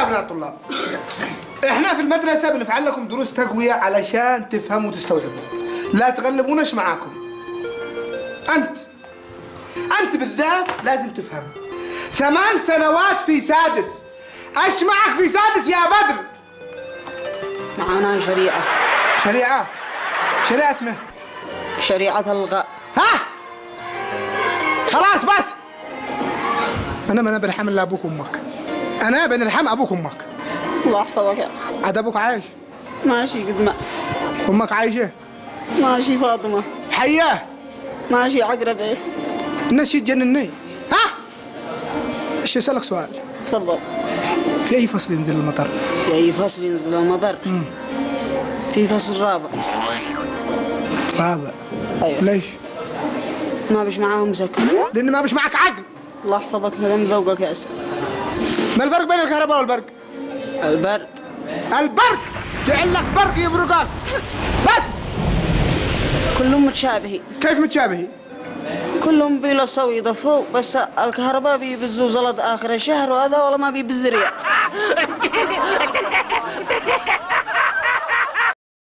أبناء الطلاب، إحنا في المدرسة بنفعل لكم دروس تقوية علشان تفهموا وتستوعبوا، لا تغلبوناش معاكم. أنت بالذات لازم تفهم. 8 سنوات في سادس، أش معك في سادس يا بدر؟ معانا شريعة. شريعة؟ شريعة ما؟ شريعة الغاء. ها؟ خلاص بس. أنا بنرحم إلا أبوك وأمك. أنا بنرحم أبوك وأمك. الله يحفظك يا أخي. عاد أبوك عايش؟ ماشي قد ما. أمك عايشة؟ ماشي فاطمة. حياه؟ ماشي عقرب إيه؟ الناس يتجنني. ها؟ ايش اسالك سؤال؟ تفضل. في اي فصل ينزل المطر؟ في اي فصل ينزل المطر؟ في فصل رابع. رابع؟ ايوه. ليش؟ ما بش معاهم زكاة. لان ما بش معك عقل. الله يحفظك هذا مذوقك يا أستاذ. ما الفرق بين الكهرباء والبرق؟ البرد. البرق جعل لك برق يبرقك بس. كلهم متشابهين. كيف متشابهين؟ كلهم بيلصوا يضفوا، بس الكهرباء بيبزوا زلط آخر الشهر، وهذا والله ما بيبز ريال.